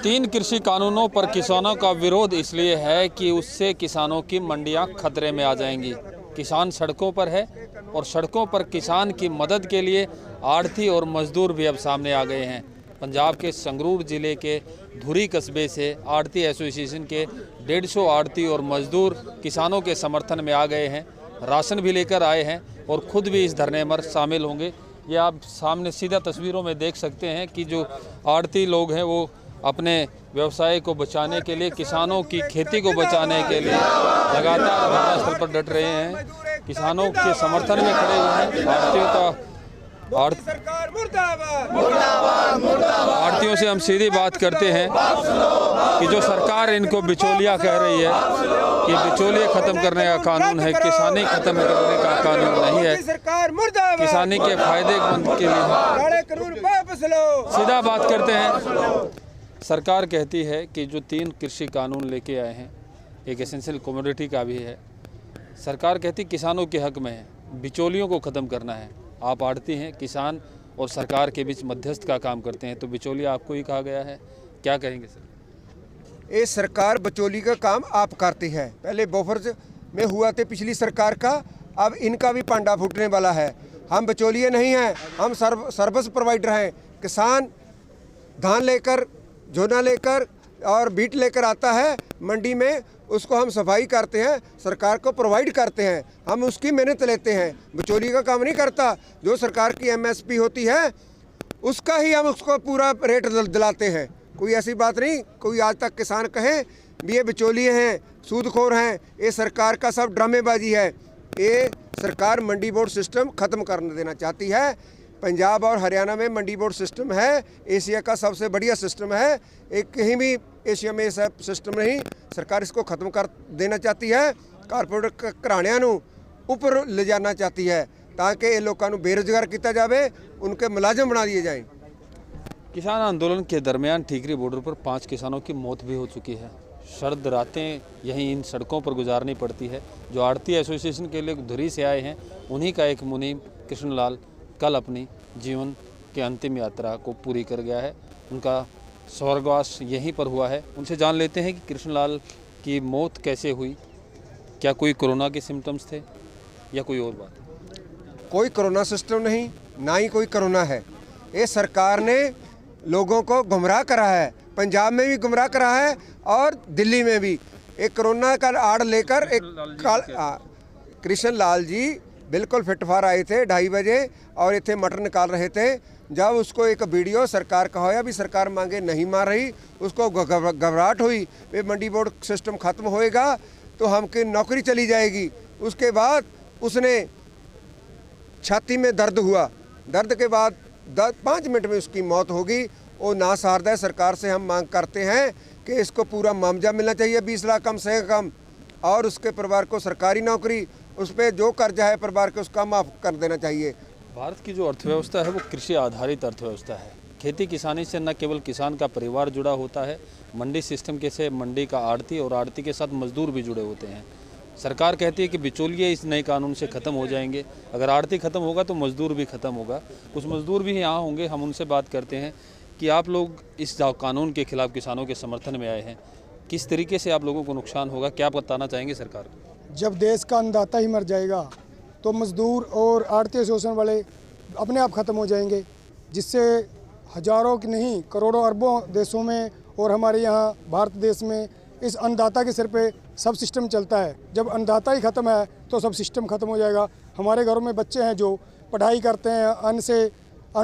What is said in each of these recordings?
तीन कृषि कानूनों पर किसानों का विरोध इसलिए है कि उससे किसानों की मंडियां खतरे में आ जाएंगी। किसान सड़कों पर है और सड़कों पर किसान की मदद के लिए आढ़ती और मजदूर भी अब सामने आ गए हैं। पंजाब के संगरूर जिले के धुरी कस्बे से आढ़ती एसोसिएशन के 150 आढ़ती और मजदूर किसानों के समर्थन में आ गए हैं। राशन भी लेकर आए हैं और खुद भी इस धरने में शामिल होंगे। ये आप सामने सीधा तस्वीरों में देख सकते हैं कि जो आढ़ती लोग हैं वो अपने व्यवसाय को बचाने के लिए, किसानों की खेती को बचाने के लिए लगातार घटनास्थल पर डट रहे हैं। किसानों के समर्थन में खड़े हुए हैं। आढ़तियों का आढ़तियों से हम सीधी बात करते हैं कि जो सरकार इनको बिचौलिया कह रही है कि बिचौलिया खत्म करने का कानून है, किसानी खत्म करने का कानून नहीं है। किसानी के फायदे के लिए सीधा बात करते हैं। सरकार कहती है कि जो 3 कृषि कानून लेके आए हैं, एक एसेंशियल कमोडिटी का भी है। सरकार कहती किसानों के हक में है, बिचौलियों को ख़त्म करना है। आप आढ़ती हैं, किसान और सरकार के बीच मध्यस्थ का काम करते हैं, तो बिचौलिया आपको ही कहा गया है। क्या कहेंगे सर? ये सरकार बिचौली का काम आप करती है। पहले बोफर्स में हुआ थे पिछली सरकार का, अब इनका भी पांडा फूटने वाला है। हम बिचौलिए नहीं हैं, हम सर्विस प्रोवाइडर हैं। किसान धान लेकर, झोना लेकर और बीट लेकर आता है मंडी में, उसको हम सफाई करते हैं, सरकार को प्रोवाइड करते हैं, हम उसकी मेहनत लेते हैं। बिचौली का काम नहीं करता। जो सरकार की एमएसपी होती है उसका ही हम उसको पूरा रेट दिलाते हैं। कोई ऐसी बात नहीं कोई आज तक किसान कहे भी ये बिचौलिए हैं, सूदखोर हैं। ये सरकार का सब ड्रामेबाजी है। ये सरकार मंडी बोर्ड सिस्टम ख़त्म कर देना चाहती है। पंजाब और हरियाणा में मंडी बोर्ड सिस्टम है, एशिया का सबसे बढ़िया सिस्टम है। एक कहीं भी एशिया में ऐसा सिस्टम नहीं। सरकार इसको ख़त्म कर देना चाहती है। कारपोरेट घराणिਆਂ ਨੂੰ ऊपर ले जाना चाहती है ताकि ये लोगों को बेरोजगार किया जाए, उनके मुलाजिम बना दिए जाएं। किसान आंदोलन के दरमियान ठीकरी बॉर्डर पर 5 किसानों की मौत भी हो चुकी है। सर्द रातें यहीं इन सड़कों पर गुजारनी पड़ती है। जो आढ़ती एसोसिएशन के लिए धुरी से आए हैं, उन्हीं का एक मुनीम कृष्णलाल कल अपनी जीवन के अंतिम यात्रा को पूरी कर गया है। उनका स्वर्गवास यहीं पर हुआ है। उनसे जान लेते हैं कि कृष्णलाल की मौत कैसे हुई। क्या कोई कोरोना के सिम्टम्स थे या कोई और बात? कोई कोरोना सिस्टम नहीं, ना ही कोई कोरोना है। ये सरकार ने लोगों को गुमराह करा है। पंजाब में भी गुमराह करा है और दिल्ली में भी। एक कोरोना का आड़ लेकर कृष्णलाल जी बिल्कुल फिटफार आए थे 2:30 बजे और इतने मटर निकाल रहे थे। जब उसको एक वीडियो सरकार का होया भी सरकार मांगे नहीं मार रही, उसको घबराहट हुई वे मंडी बोर्ड सिस्टम ख़त्म होएगा तो हमकी नौकरी चली जाएगी। उसके बाद उसने छाती में दर्द हुआ, दर्द के बाद 5 मिनट में उसकी मौत होगी। वो नासहारदा है। सरकार से हम मांग करते हैं कि इसको पूरा मुआवजा मिलना चाहिए 20 लाख कम से कम, और उसके परिवार को सरकारी नौकरी, उस पर जो कर्जा है परिवार के उसका माफ़ कर देना चाहिए। भारत की जो अर्थव्यवस्था है वो कृषि आधारित अर्थव्यवस्था है। खेती किसानी से न केवल किसान का परिवार जुड़ा होता है, मंडी सिस्टम के से मंडी का आढ़ती और आढ़ती के साथ मजदूर भी जुड़े होते हैं। सरकार कहती है कि बिचौलिए इस नए कानून से ख़त्म हो जाएंगे। अगर आढ़ती ख़त्म होगा तो मजदूर भी ख़त्म होगा। कुछ मजदूर भी यहाँ होंगे, हम उनसे बात करते हैं कि आप लोग इस कानून के खिलाफ किसानों के समर्थन में आए हैं, किस तरीके से आप लोगों को नुकसान होगा, क्या बताना चाहेंगे सरकार को? जब देश का अन्नदाता ही मर जाएगा तो मजदूर और आढ़ती शोषण वाले अपने आप ख़त्म हो जाएंगे, जिससे हजारों की नहीं करोड़ों अरबों देशों में और हमारे यहाँ भारत देश में इस अन्नदाता के सिर पे सब सिस्टम चलता है। जब अन्नदाता ही ख़त्म है तो सब सिस्टम ख़त्म हो जाएगा। हमारे घरों में बच्चे हैं जो पढ़ाई करते हैं, अन्न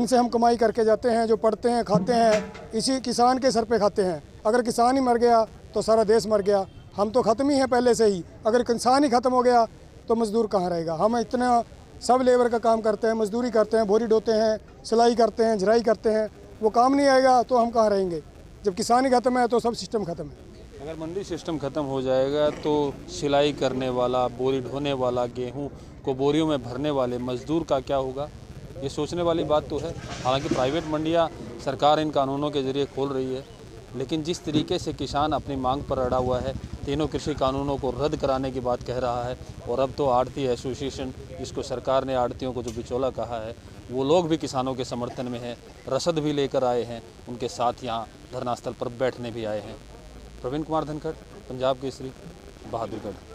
से हम कमाई करके जाते हैं, जो पढ़ते हैं खाते हैं, इसी किसान के सर पे खाते हैं। अगर किसान ही मर गया तो सारा देश मर गया। हम तो ख़त्म ही हैं पहले से ही। अगर किसान ही ख़त्म हो गया तो मज़दूर कहाँ रहेगा? हम इतना सब लेबर का काम करते हैं, मजदूरी करते हैं, बोरी ढोते हैं, सिलाई करते हैं, झराई करते हैं, वो काम नहीं आएगा तो हम कहाँ रहेंगे? जब किसान ही ख़त्म है तो सब सिस्टम ख़त्म है। अगर मंडी सिस्टम ख़त्म हो जाएगा तो सिलाई करने वाला, बोरी ढोने वाला, गेहूं को बोरियों में भरने वाले मजदूर का क्या होगा? ये सोचने वाली बात तो है। हालांकि प्राइवेट मंडियां सरकार इन कानूनों के ज़रिए खोल रही है, लेकिन जिस तरीके से किसान अपनी मांग पर अड़ा हुआ है, तीनों कृषि कानूनों को रद्द कराने की बात कह रहा है, और अब तो आड़ती एसोसिएशन, जिसको सरकार ने आड़तियों को जो बिचौला कहा है, वो लोग भी किसानों के समर्थन में हैं, रसद भी लेकर आए हैं, उनके साथ यहाँ धरना स्थल पर बैठने भी आए हैं। प्रवीण कुमार धनखड़, पंजाब केसरी, बहादुरगढ़।